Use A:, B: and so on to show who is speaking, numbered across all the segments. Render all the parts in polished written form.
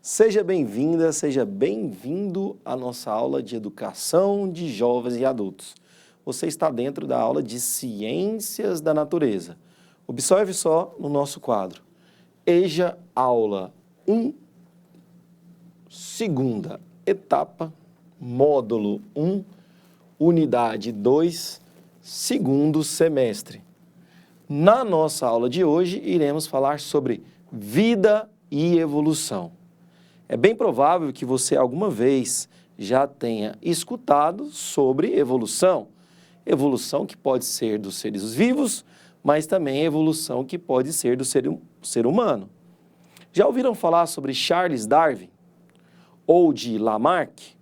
A: Seja bem-vinda, seja bem-vindo à nossa aula de educação de jovens e adultos. Você está dentro da aula de Ciências da Natureza. Observe só no nosso quadro. EJA Aula 1, segunda etapa, módulo 1, unidade 2, segundo semestre. Na nossa aula de hoje, iremos falar sobre vida e evolução. É bem provável que você alguma vez já tenha escutado sobre evolução. Evolução que pode ser dos seres vivos, mas também evolução que pode ser do ser humano. Já ouviram falar sobre Charles Darwin ou de Lamarck?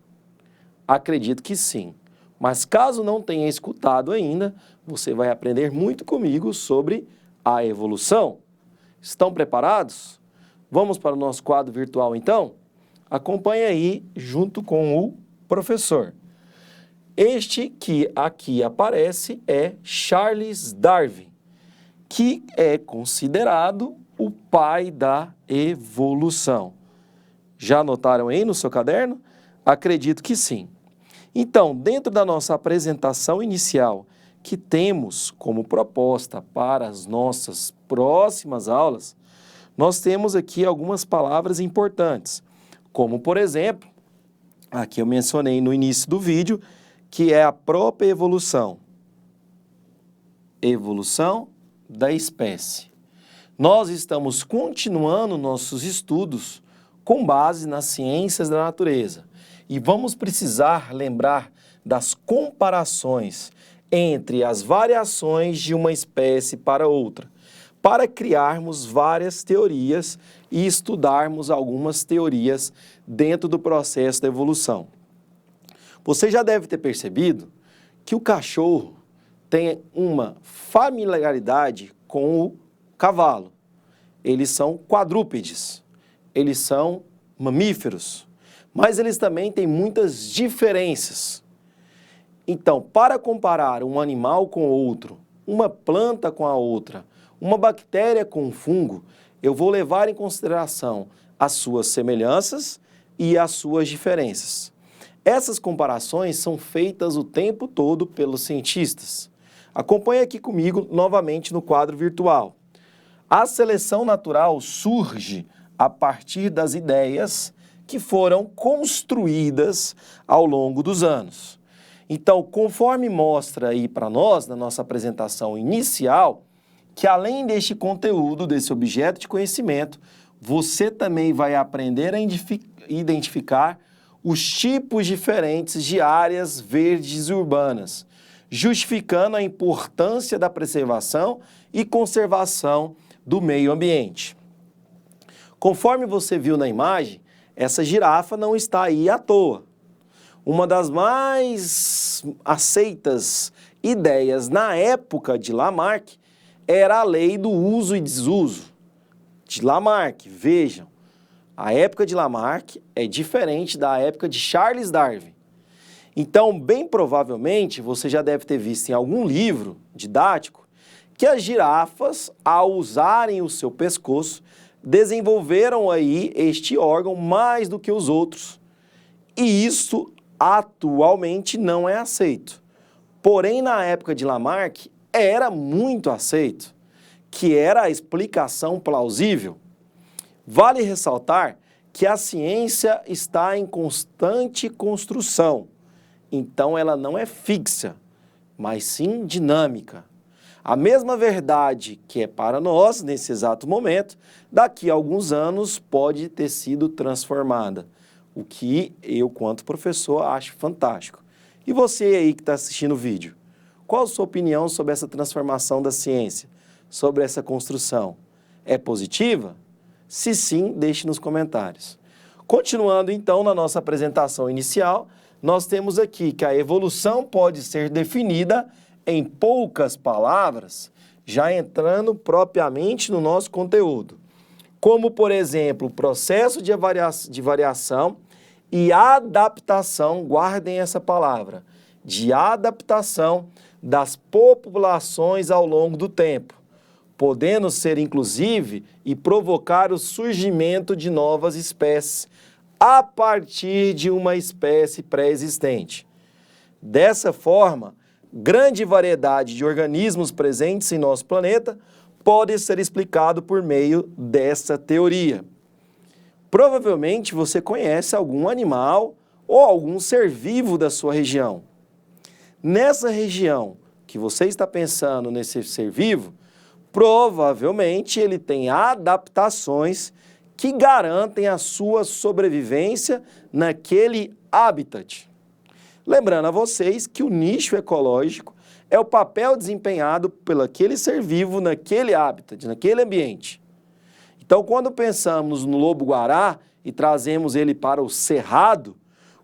A: Acredito que sim. Mas caso não tenha escutado ainda, você vai aprender muito comigo sobre a evolução. Estão preparados? Vamos para o nosso quadro virtual, então? Acompanhe aí junto com o professor. Este que aqui aparece é Charles Darwin, que é considerado o pai da evolução. Já anotaram aí no seu caderno? Acredito que sim. Então, dentro da nossa apresentação inicial, que temos como proposta para as nossas próximas aulas, nós temos aqui algumas palavras importantes, como, por exemplo, aqui eu mencionei no início do vídeo, que é a própria evolução. Evolução da espécie. Nós estamos continuando nossos estudos com base nas ciências da natureza e vamos precisar lembrar das comparações entre as variações de uma espécie para outra, para criarmos várias teorias e estudarmos algumas teorias dentro do processo da evolução. Você já deve ter percebido que o cachorro tem uma familiaridade com o cavalo. Eles são quadrúpedes, eles são mamíferos, mas eles também têm muitas diferenças. Então, para comparar um animal com outro, uma planta com a outra, uma bactéria com um fungo, eu vou levar em consideração as suas semelhanças e as suas diferenças. Essas comparações são feitas o tempo todo pelos cientistas. Acompanhe aqui comigo novamente no quadro virtual. A seleção natural surge a partir das ideias que foram construídas ao longo dos anos. Então, conforme mostra aí para nós, na nossa apresentação inicial, que além deste conteúdo, desse objeto de conhecimento, você também vai aprender a identificar os tipos diferentes de áreas verdes urbanas, justificando a importância da preservação e conservação do meio ambiente. Conforme você viu na imagem, essa girafa não está aí à toa. Uma das mais aceitas ideias na época de Lamarck era a lei do uso e desuso de Lamarck. Vejam, a época de Lamarck é diferente da época de Charles Darwin. Então, bem provavelmente, você já deve ter visto em algum livro didático que as girafas, ao usarem o seu pescoço, desenvolveram aí este órgão mais do que os outros. E isso atualmente não é aceito. Porém, na época de Lamarck, era muito aceito, que era a explicação plausível. Vale ressaltar que a ciência está em constante construção, então ela não é fixa, mas sim dinâmica. A mesma verdade que é para nós, nesse exato momento, daqui a alguns anos pode ter sido transformada, o que eu, quanto professor, acho fantástico. E você aí que está assistindo o vídeo? Qual a sua opinião sobre essa transformação da ciência, sobre essa construção? É positiva? Se sim, deixe nos comentários. Continuando então na nossa apresentação inicial, nós temos aqui que a evolução pode ser definida em poucas palavras, já entrando propriamente no nosso conteúdo. Como, por exemplo, o processo de variação e adaptação, guardem essa palavra, de adaptação das populações ao longo do tempo, podendo ser inclusive e provocar o surgimento de novas espécies a partir de uma espécie pré-existente. Dessa forma, grande variedade de organismos presentes em nosso planeta pode ser explicado por meio dessa teoria. Provavelmente você conhece algum animal ou algum ser vivo da sua região. Nessa região que você está pensando nesse ser vivo, provavelmente ele tem adaptações que garantem a sua sobrevivência naquele habitat. Lembrando a vocês que o nicho ecológico é o papel desempenhado pelo aquele ser vivo naquele habitat, naquele ambiente. Então, quando pensamos no lobo-guará e trazemos ele para o cerrado,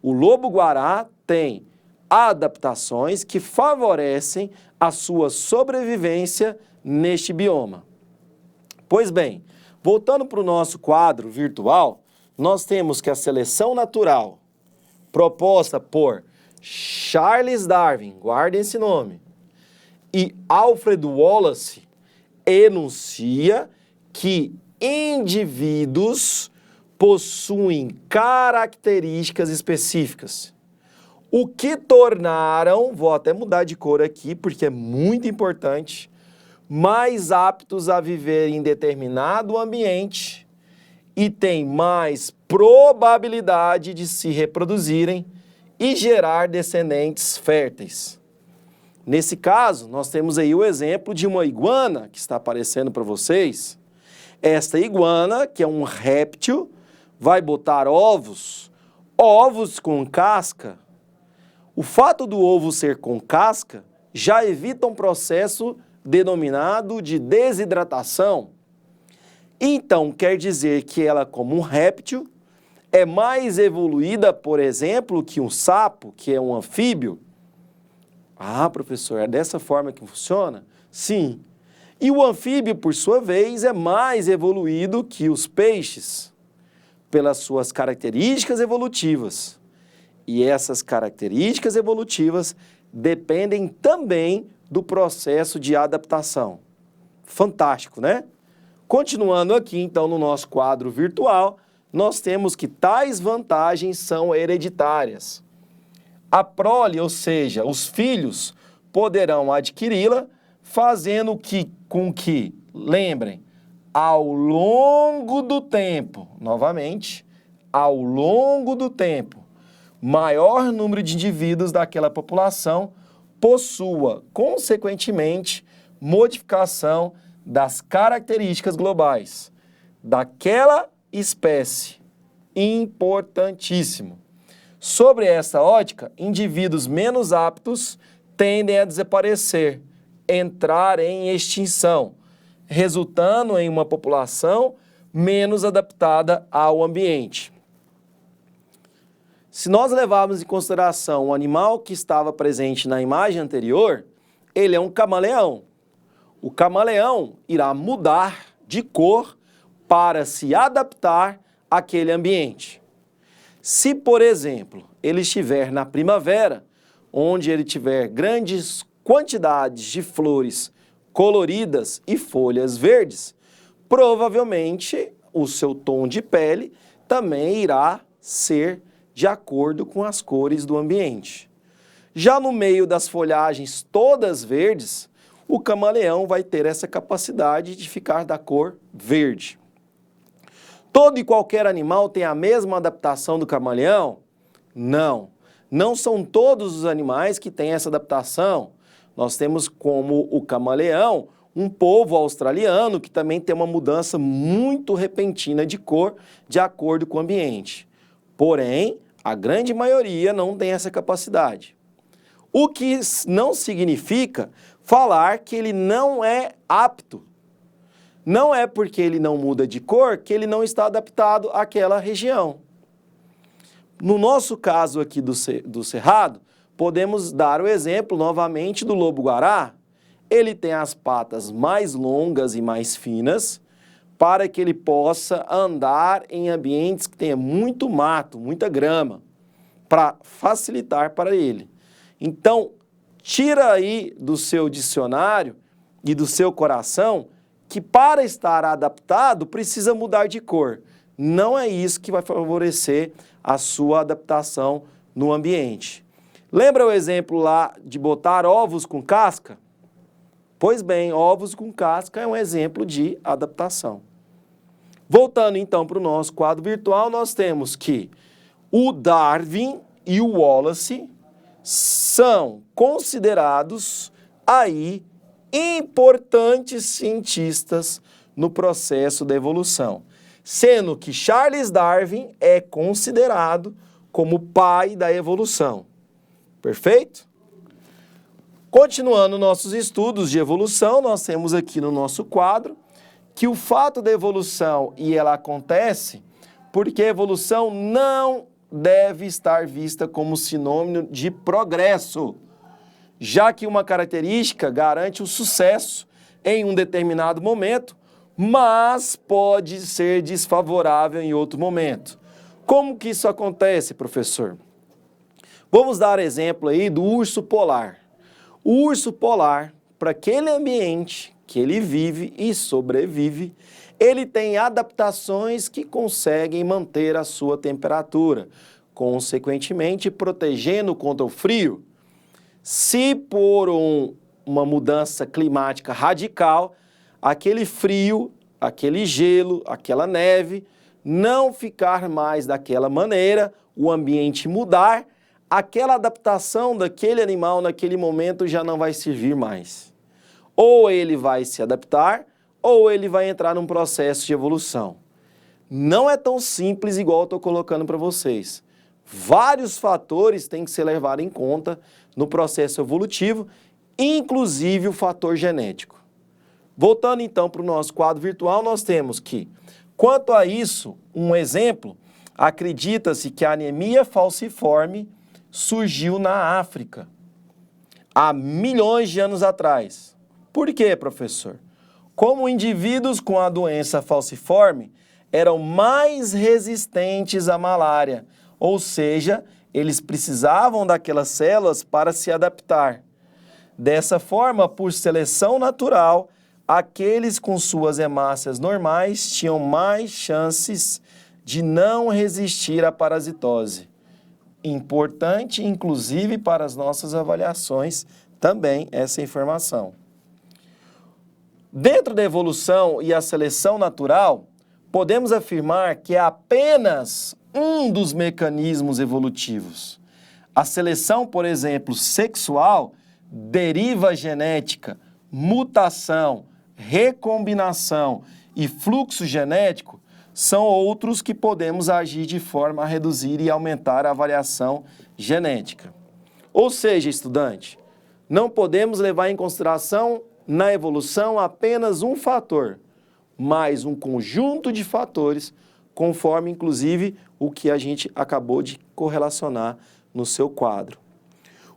A: o lobo-guará tem adaptações que favorecem a sua sobrevivência neste bioma. Pois bem, voltando para o nosso quadro virtual, nós temos que a seleção natural proposta por Charles Darwin, guardem esse nome, e Alfred Wallace enuncia que indivíduos possuem características específicas, o que tornaram, vou até mudar de cor aqui porque é muito importante, mais aptos a viver em determinado ambiente e têm mais probabilidade de se reproduzirem e gerar descendentes férteis. Nesse caso, nós temos aí o exemplo de uma iguana que está aparecendo para vocês. Esta iguana, que é um réptil, vai botar ovos com casca. O fato do ovo ser com casca já evita um processo denominado de desidratação. Então, quer dizer que ela, como um réptil, é mais evoluída, por exemplo, que um sapo, que é um anfíbio? Ah, professor, é dessa forma que funciona? Sim. E o anfíbio, por sua vez, é mais evoluído que os peixes, pelas suas características evolutivas. E essas características evolutivas dependem também do processo de adaptação. Fantástico, né? Continuando aqui, então, no nosso quadro virtual, nós temos que tais vantagens são hereditárias. A prole, ou seja, os filhos, poderão adquiri-la, fazendo com que, lembrem, ao longo do tempo, novamente, ao longo do tempo, maior número de indivíduos daquela população possua, consequentemente, modificação das características globais daquela espécie. Importantíssimo. Sobre essa ótica, indivíduos menos aptos tendem a desaparecer, entrar em extinção, resultando em uma população menos adaptada ao ambiente. Se nós levarmos em consideração o animal que estava presente na imagem anterior, ele é um camaleão. O camaleão irá mudar de cor para se adaptar àquele ambiente. Se, por exemplo, ele estiver na primavera, onde ele tiver grandes quantidades de flores coloridas e folhas verdes, provavelmente o seu tom de pele também irá ser de acordo com as cores do ambiente. Já no meio das folhagens todas verdes, o camaleão vai ter essa capacidade de ficar da cor verde. Todo e qualquer animal tem a mesma adaptação do camaleão? Não. Não são todos os animais que têm essa adaptação. Nós temos como o camaleão um polvo australiano que também tem uma mudança muito repentina de cor de acordo com o ambiente. Porém, a grande maioria não tem essa capacidade. O que não significa falar que ele não é apto. Não é porque ele não muda de cor que ele não está adaptado àquela região. No nosso caso aqui do Cerrado, podemos dar o exemplo novamente do lobo-guará. Ele tem as patas mais longas e mais finas para que ele possa andar em ambientes que tenha muito mato, muita grama, para facilitar para ele. Então, tira aí do seu dicionário e do seu coração que para estar adaptado precisa mudar de cor. Não é isso que vai favorecer a sua adaptação no ambiente. Lembra o exemplo lá de botar ovos com casca? Pois bem, ovos com casca é um exemplo de adaptação. Voltando então para o nosso quadro virtual, nós temos que o Darwin e o Wallace são considerados aí importantes cientistas no processo da evolução, sendo que Charles Darwin é considerado como o pai da evolução. Perfeito? Continuando nossos estudos de evolução, nós temos aqui no nosso quadro que o fato da evolução, e ela acontece porque a evolução não deve estar vista como sinônimo de progresso, já que uma característica garante o sucesso em um determinado momento, mas pode ser desfavorável em outro momento. Como que isso acontece, professor? Vamos dar exemplo aí do urso polar. O urso polar, para aquele ambiente que ele vive e sobrevive, ele tem adaptações que conseguem manter a sua temperatura, consequentemente protegendo contra o frio. Se por uma mudança climática radical, aquele frio, aquele gelo, aquela neve não ficar mais daquela maneira, o ambiente mudar, aquela adaptação daquele animal naquele momento já não vai servir mais. Ou ele vai se adaptar, ou ele vai entrar num processo de evolução. Não é tão simples igual eu estou colocando para vocês. Vários fatores têm que ser levados em conta no processo evolutivo, inclusive o fator genético. Voltando então para o nosso quadro virtual, nós temos que, quanto a isso, um exemplo, acredita-se que a anemia falciforme surgiu na África há milhões de anos atrás. Por quê, professor? Como indivíduos com a doença falciforme eram mais resistentes à malária, ou seja, eles precisavam daquelas células para se adaptar. Dessa forma, por seleção natural, aqueles com suas hemácias normais tinham mais chances de não resistir à parasitose. Importante, inclusive, para as nossas avaliações, também essa informação. Dentro da evolução e a seleção natural, podemos afirmar que é apenas um dos mecanismos evolutivos. A seleção, por exemplo, sexual, deriva genética, mutação, recombinação e fluxo genético são outros que podemos agir de forma a reduzir e aumentar a variação genética. Ou seja, estudante, não podemos levar em consideração na evolução apenas um fator, mas um conjunto de fatores, conforme inclusive o que a gente acabou de correlacionar no seu quadro.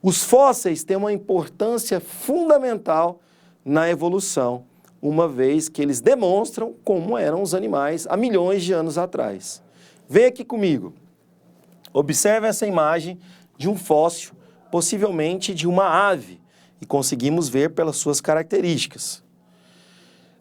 A: Os fósseis têm uma importância fundamental na evolução, uma vez que eles demonstram como eram os animais há milhões de anos atrás. Vem aqui comigo. Observe essa imagem de um fóssil, possivelmente de uma ave, e conseguimos ver pelas suas características.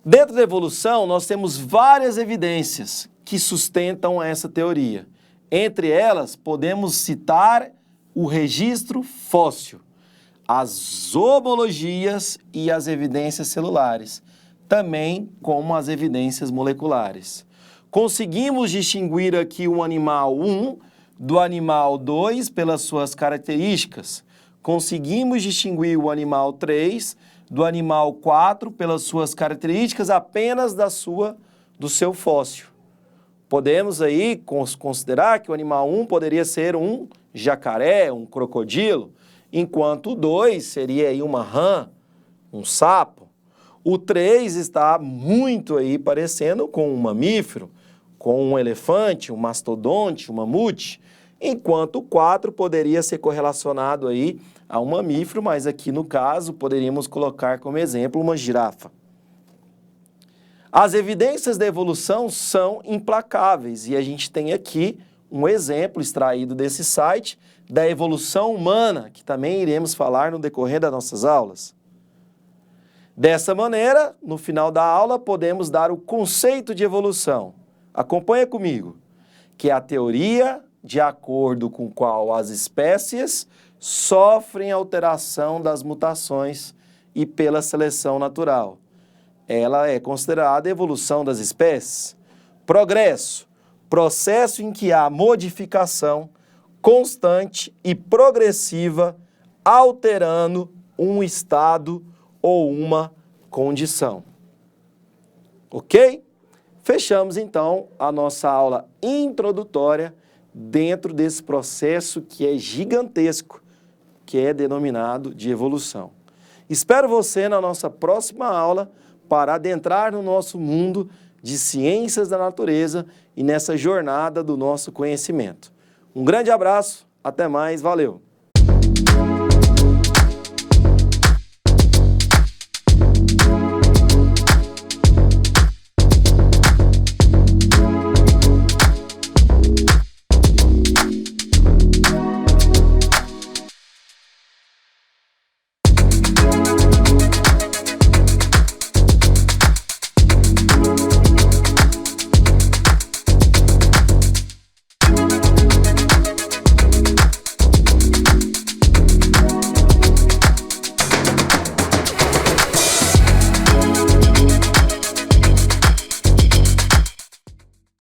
A: Dentro da evolução, nós temos várias evidências que sustentam essa teoria. Entre elas, podemos citar o registro fóssil, as homologias e as evidências celulares, também como as evidências moleculares. Conseguimos distinguir aqui o animal 1 do animal 2 pelas suas características. Conseguimos distinguir o animal 3 do animal 4 pelas suas características apenas do seu fóssil. Podemos aí considerar que o animal 1 poderia ser um jacaré, um crocodilo, enquanto o 2 seria aí uma rã, um sapo. O 3 está muito aí parecendo com um mamífero, com um elefante, um mastodonte, um mamute, enquanto o 4 poderia ser correlacionado aí a um mamífero, mas aqui no caso poderíamos colocar como exemplo uma girafa. As evidências da evolução são implacáveis e a gente tem aqui um exemplo extraído desse site da evolução humana, que também iremos falar no decorrer das nossas aulas. Dessa maneira, no final da aula, podemos dar o conceito de evolução. Acompanha comigo, que é a teoria de acordo com qual as espécies sofrem alteração das mutações e pela seleção natural. Ela é considerada a evolução das espécies. Progresso, processo em que há modificação constante e progressiva, alterando um estado ou uma condição. Ok? Fechamos então a nossa aula introdutória dentro desse processo que é gigantesco, que é denominado de evolução. Espero você na nossa próxima aula para adentrar no nosso mundo de ciências da natureza e nessa jornada do nosso conhecimento. Um grande abraço, até mais, valeu!